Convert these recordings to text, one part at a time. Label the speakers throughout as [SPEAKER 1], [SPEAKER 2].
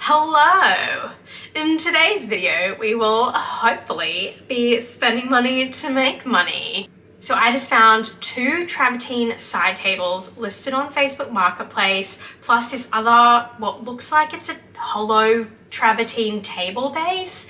[SPEAKER 1] Hello! In today's video, we will hopefully be spending money to make money. So I just found two travertine side tables listed on Facebook Marketplace, plus this other, what looks like it's a hollow travertine table base,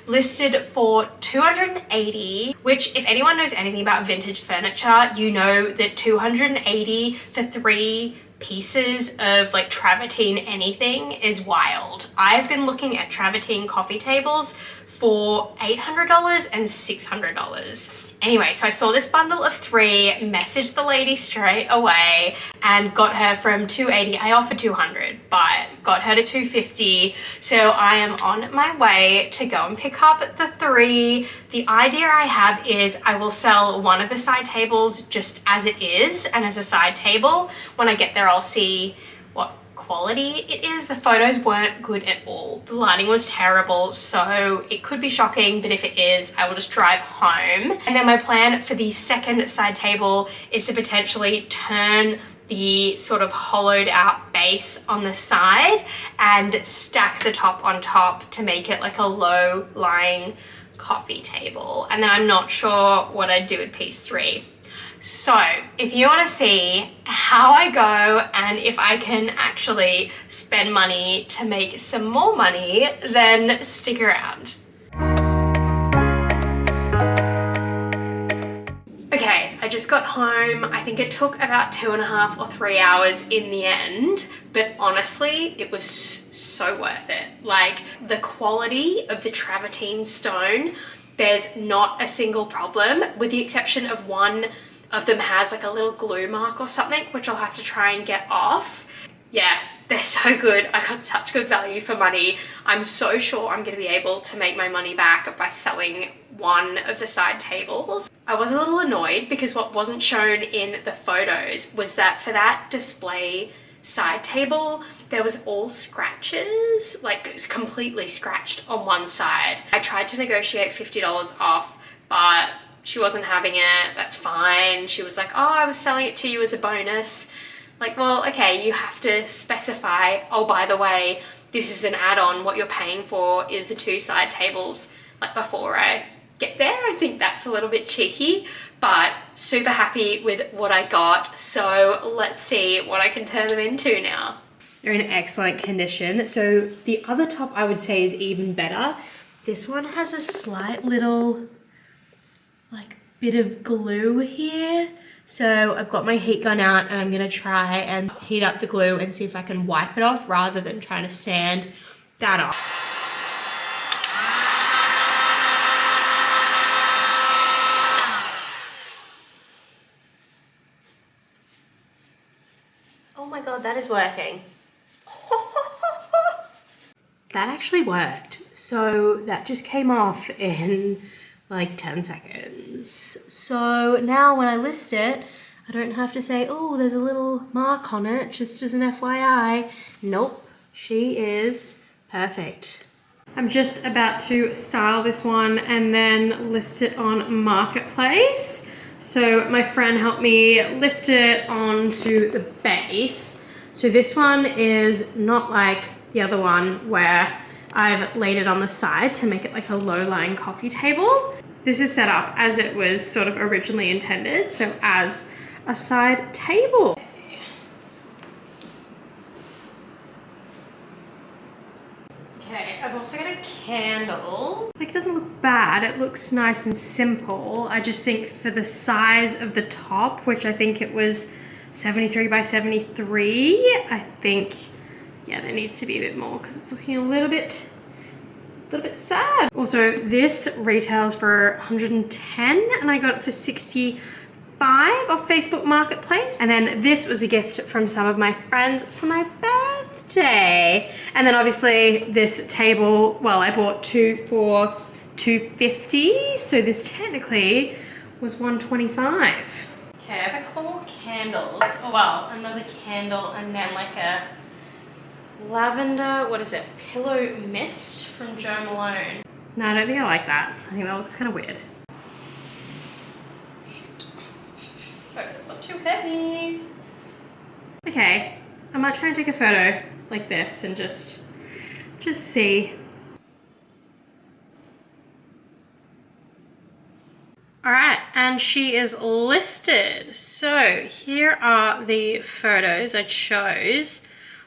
[SPEAKER 1] listed for $280, which if anyone knows anything about vintage furniture, you know that $280 for three pieces of like travertine anything is wild. I've been looking at travertine coffee tables for $800 and $600. Anyway, so I saw this bundle of three, messaged the lady straight away and got her from $280. I offered $200, but got her to $250. So I am on my way to go and pick up the three. The idea I have is I will sell one of the side tables just as it is and as a side table. When I get there, I'll see what quality it is. The photos weren't good at all. The lighting was terrible, so it could be shocking, but if it is, I will just drive home. And then my plan for the second side table is to potentially turn the sort of hollowed out base on the side and stack the top on top to make it like a low lying coffee table. And then I'm not sure what I'd do with piece three. So if you want to see how I go and if I can actually spend money to make some more money, then stick around. Okay, I just got home. I think it took about 2.5 or 3 hours in the end, but honestly, it was so worth it. Like the quality of the travertine stone, there's not a single problem with the exception of one of them has like a little glue mark or something, which I'll have to try and get off. Yeah, they're so good. I got such good value for money. I'm so sure I'm going to be able to make my money back by selling one of the side tables. I was a little annoyed because what wasn't shown in the photos was that for that display side table, there was all scratches, like it's completely scratched on one side. I tried to negotiate $50 off, but she wasn't having it. That's fine. She was like, oh, I was selling it to you as a bonus. Like, well, okay, you have to specify, oh, by the way, this is an add-on. What you're paying for is the two side tables, like before I get there. I think that's a little bit cheeky, but super happy with what I got. So let's see what I can turn them into now. They're in excellent condition. So the other top I would say is even better. This one has a slight little like bit of glue here. So I've got my heat gun out and I'm gonna try and heat up the glue and see if I can wipe it off rather than trying to sand that off. Oh my God, that is working. That actually worked. So that just came off in like 10 seconds. So now when I list it, I don't have to say, oh, there's a little mark on it, just as an FYI. Nope, she is perfect. I'm just about to style this one and then list it on Marketplace. So my friend helped me lift it onto the base. So this one is not like the other one where I've laid it on the side to make it like a low-lying coffee table. This is set up as it was sort of originally intended, so as a side table. Okay, I've also got a candle. Like, it doesn't look bad, it looks nice and simple. I just think for the size of the top, which I think it was 73 by 73, I think, yeah, there needs to be a bit more because it's looking a little bit sad. Also, this retails for $110 and I got it for $65 off Facebook Marketplace. And then this was a gift from some of my friends for my birthday. And then obviously this table, well, I bought two for $250. So this technically was $125. Okay, I have a couple more candles. Oh, well, another candle and then like a lavender, what is it? Pillow mist from Jo Malone. No, I don't think I like that. I think that looks kind of weird. Hope it's not too heavy. Okay, I might try and take a photo like this and just just see. All right, and she is listed. So here are the photos I chose.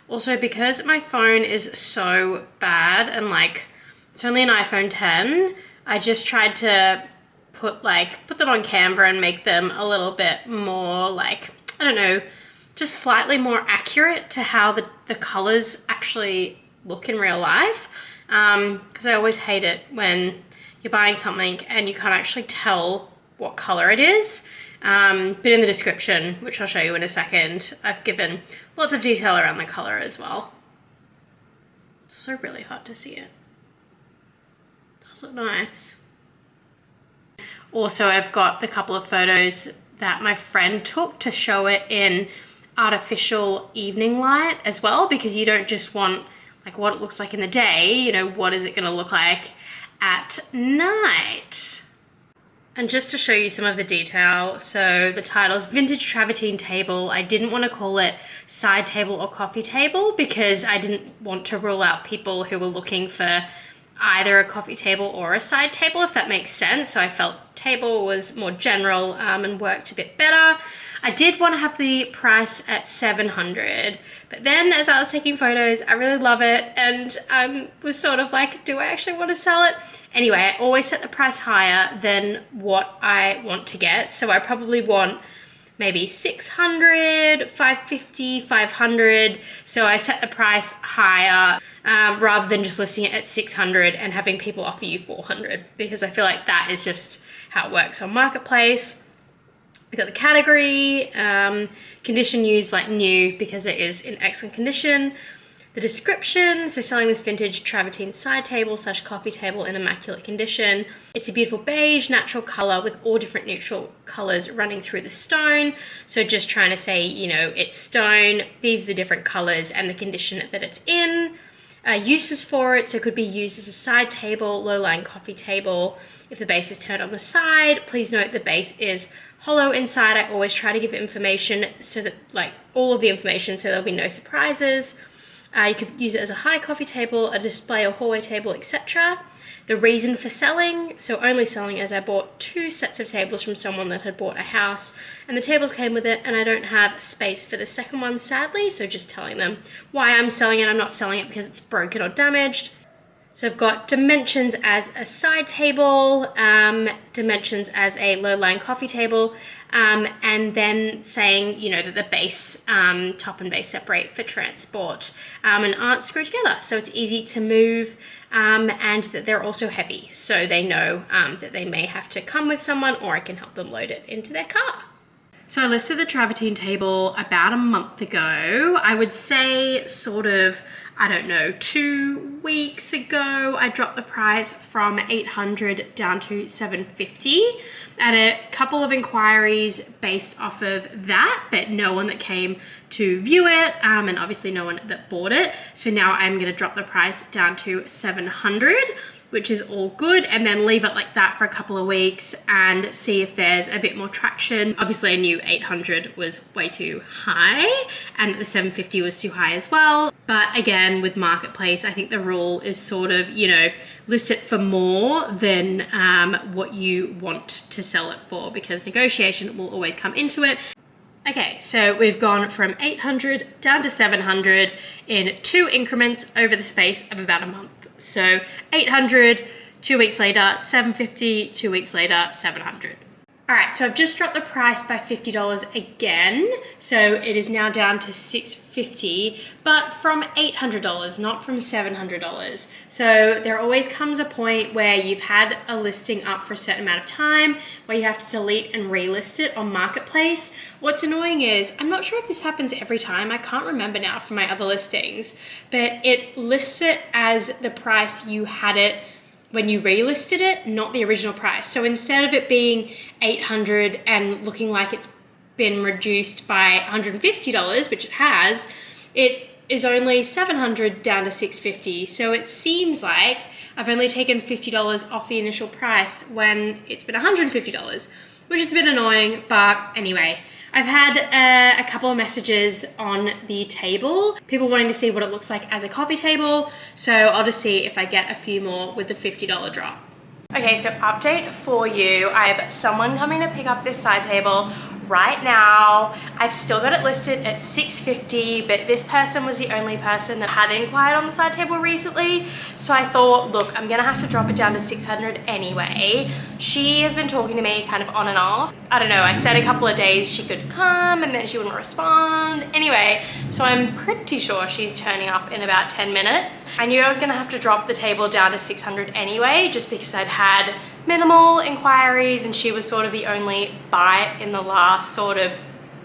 [SPEAKER 1] Also, because my phone is so bad and like it's only an iPhone 10, I just tried to put them on Canva and make them a little bit more like, I don't know, just slightly more accurate to how the colors actually look in real life. Because I always hate it when you're buying something and you can't actually tell what color it is. But in the description, which I'll show you in a second, I've given lots of detail around the color as well. It's so really hard to see it. Does look nice. Also, I've got a couple of photos that my friend took to show it in artificial evening light as well, because you don't just want like what it looks like in the day, you know, what is it going to look like at night? And just to show you some of the detail, so the title's Vintage Travertine Table. I didn't want to call it side table or coffee table because I didn't want to rule out people who were looking for either a coffee table or a side table, if that makes sense. So I felt table was more general and worked a bit better. I did want to have the price at $700, but then as I was taking photos, I really love it and was sort of like, do I actually want to sell it? Anyway, I always set the price higher than what I want to get. So I probably want maybe 600, 550, 500. So I set the price higher rather than just listing it at 600 and having people offer you 400, because I feel like that is just how it works on Marketplace. We've got the category, condition used like new because it is in excellent condition. The description, so selling this vintage travertine side table / coffee table in immaculate condition. It's a beautiful beige, natural color with all different neutral colors running through the stone. So just trying to say, you know, it's stone, these are the different colors and the condition that it's in. Uses for it, so it could be used as a side table, low-lying coffee table. If the base is turned on the side, please note the base is hollow inside. I always try to give information so that, like, all of the information so there'll be no surprises. You could use it as a high coffee table, a display or hallway table, etc. The reason for selling, so only selling as I bought 2 sets of tables from someone that had bought a house and the tables came with it and I don't have space for the second one, sadly, so just telling them why I'm selling it. I'm not selling it because it's broken or damaged. So I've got dimensions as a side table, dimensions as a low-lying coffee table, and then saying, you know, that the base, top and base separate for transport and aren't screwed together. So it's easy to move and that they're also heavy. So they know that they may have to come with someone or I can help them load it into their car. So I listed the travertine table about a month ago. I would say sort of, I don't know, 2 weeks ago, I dropped the price from $800 down to $750. I had a couple of inquiries based off of that, but no one that came to view it, and obviously no one that bought it. So now I'm gonna drop the price down to $700, which is all good, and then leave it like that for a couple of weeks and see if there's a bit more traction. Obviously I knew 800 was way too high and the 750 was too high as well. But again, with Marketplace, I think the rule is sort of, you know, list it for more than what you want to sell it for, because negotiation will always come into it. Okay, so we've gone from 800 down to 700 in 2 increments over the space of about a month. So 800, 2 weeks later, 750, 2 weeks later, 700. All right, so I've just dropped the price by $50 again. So it is now down to $650, but from $800, not from $700. So there always comes a point where you've had a listing up for a certain amount of time where you have to delete and relist it on Marketplace. What's annoying is, I'm not sure if this happens every time, I can't remember now from my other listings, but it lists it as the price you had it when you relisted it, not the original price. So instead of it being $800 and looking like it's been reduced by $150, which it has, it is only $700 down to $650. So it seems like I've only taken $50 off the initial price when it's been $150, which is a bit annoying, but anyway, I've had a couple of messages on the table, people wanting to see what it looks like as a coffee table, so I'll just see if I get a few more with the $50 drop. Okay, so update for you. I have someone coming to pick up this side table right now. I've still got it listed at $650, but this person was the only person that had inquired on the side table recently. So I thought, look, I'm gonna have to drop it down to $600 anyway. She has been talking to me kind of on and off. I don't know, I said a couple of days she could come and then she wouldn't respond. Anyway, so I'm pretty sure she's turning up in about 10 minutes. I knew I was gonna have to drop the table down to $600 anyway, just because I'd had minimal inquiries and she was sort of the only bite in the last sort of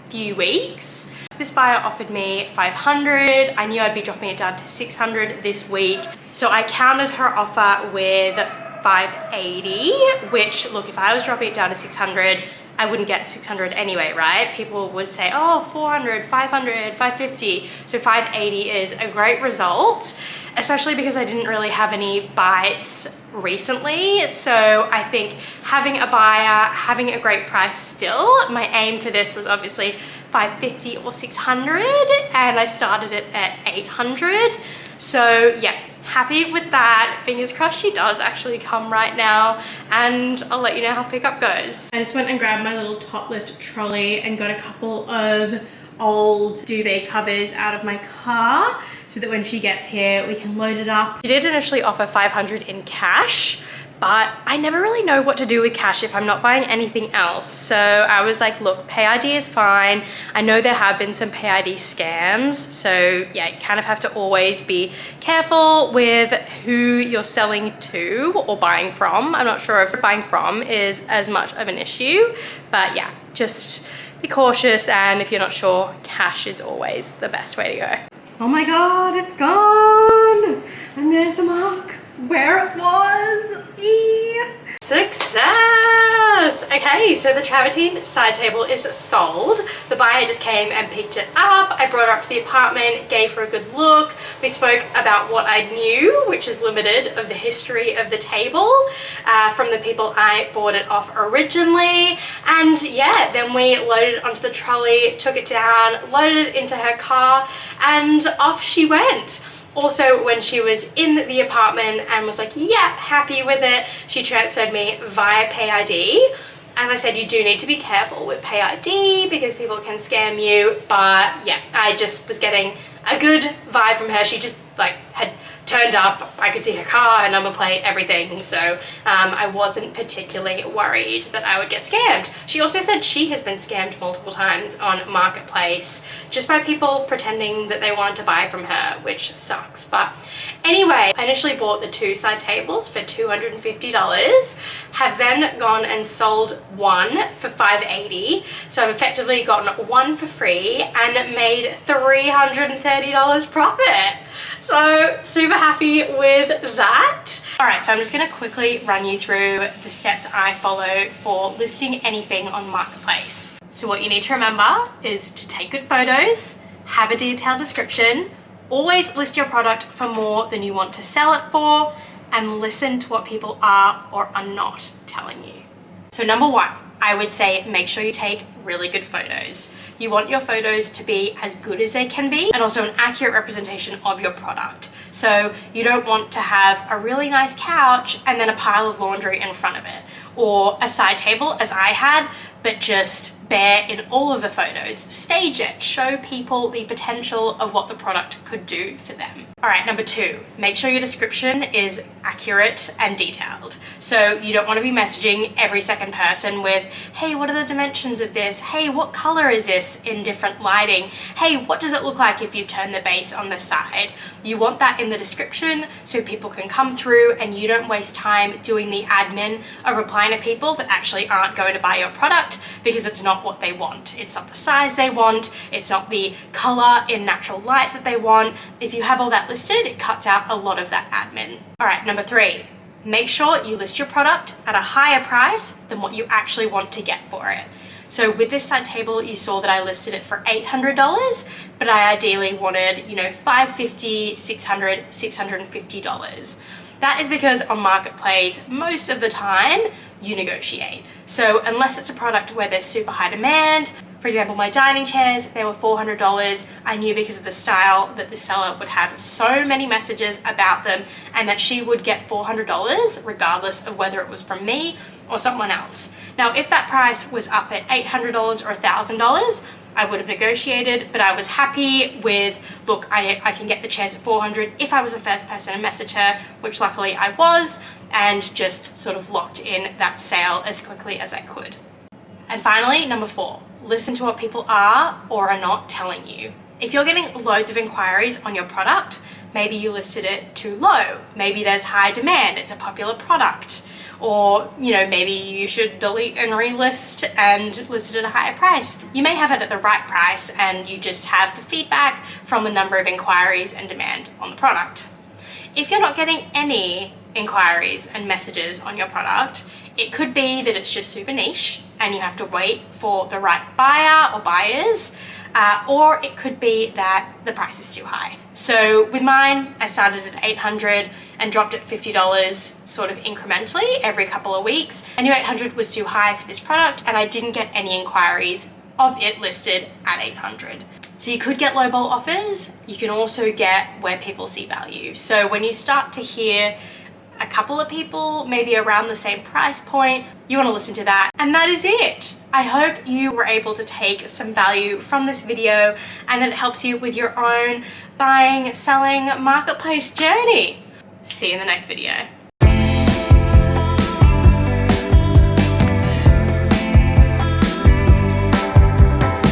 [SPEAKER 1] few weeks. This buyer offered me $500. I knew I'd be dropping it down to $600 this week. So I countered her offer with $580, which, look, if I was dropping it down to $600, I wouldn't get $600 anyway, right? People would say, oh, $400, $500, $550. So $580 is a great result, especially because I didn't really have any bites recently. So I think having a buyer, having a great price still, my aim for this was obviously $550 or $600, and I started it at $800. So yeah, happy with that. Fingers crossed she does actually come right now, and I'll let you know how pickup goes. I just went and grabbed my little top lift trolley and got a couple of old duvet covers out of my car so that when she gets here we can load it up. She did initially offer $500 in cash, but I never really know what to do with cash if I'm not buying anything else. So I was like, look, Pay ID is fine. I know there have been some Pay ID scams. So yeah, you kind of have to always be careful with who you're selling to or buying from. I'm not sure if buying from is as much of an issue, but yeah, just be cautious, and if you're not sure, cash is always the best way to go. Oh my God, it's gone! And there's the mark where it was. Success! Okay, so the travertine side table is sold. The buyer just came and picked it up. I brought her up to the apartment, gave her a good look. We spoke about what I knew, which is limited, of the history of the table from the people I bought it off originally. And yeah, then we loaded it onto the trolley, took it down, loaded it into her car, and off she went. Also, when she was in the apartment and was like, yeah, happy with it, she transferred me via Pay ID. As I said, you do need to be careful with Pay ID because people can scam you, but yeah, I just was getting a good vibe from her. She just like had turned up, I could see her car, her number plate, everything, so I wasn't particularly worried that I would get scammed. She also said she has been scammed multiple times on Marketplace just by people pretending that they wanted to buy from her, which sucks. But anyway, I initially bought the 2 side tables for $250, have then gone and sold one for $580, so I've effectively gotten one for free and made $330 profit. So super happy with that. All right, so I'm just gonna quickly run you through the steps I follow for listing anything on Marketplace. So what you need to remember is to take good photos, have a detailed description, always list your product for more than you want to sell it for, and listen to what people are or are not telling you. So number 1, I would say make sure you take really good photos. You want your photos to be as good as they can be and also an accurate representation of your product. So you don't want to have a really nice couch and then a pile of laundry in front of it, or a side table as I had, but just bare in all of the photos. Stage it, show people the potential of what the product could do for them. All right, number 2, make sure your description is accurate and detailed. So you don't want to be messaging every second person with, hey, what are the dimensions of this? Hey, what color is this in different lighting? Hey, what does it look like if you turn the base on the side? You want that in the description so people can come through and you don't waste time doing the admin of replying to people that actually aren't going to buy your product because it's not what they want. It's not the size they want. It's not the color in natural light that they want. If you have all that listed, it cuts out a lot of that admin. All right, number 3, make sure you list your product at a higher price than what you actually want to get for it. So with this side table, you saw that I listed it for $800, but I ideally wanted, $550, $600, $650. That is because on Marketplace, most of the time, you negotiate. So unless it's a product where there's super high demand, For example, my dining chairs, they were $400. I knew because of the style that the seller would have so many messages about them and that she would get $400 regardless of whether it was from me or someone else. Now, if that price was up at $800 or $1,000, I would have negotiated, but I was happy with, look, I can get the chairs at $400 if I was the first person to message her, which luckily I was, and just sort of locked in that sale as quickly as I could. And finally, number 4, listen to what people are or are not telling you. If you're getting loads of inquiries on your product, maybe you listed it too low, maybe there's high demand, it's a popular product, or maybe you should delete and relist and list it at a higher price. You may have it at the right price and you just have the feedback from the number of inquiries and demand on the product. If you're not getting any inquiries and messages on your product, it could be that it's just super niche and you have to wait for the right buyer or buyers, or it could be that the price is too high. So with mine, I started at $800 and dropped at $50 sort of incrementally every couple of weeks. I knew $800 was too high for this product and I didn't get any inquiries of it listed at $800. So you could get lowball offers. You can also get where people see value. So when you start to hear a couple of people maybe around the same price point, you want to listen to that. And that is it. I hope you were able to take some value from this video and that it helps you with your own buying, selling, marketplace journey. See you in the next video.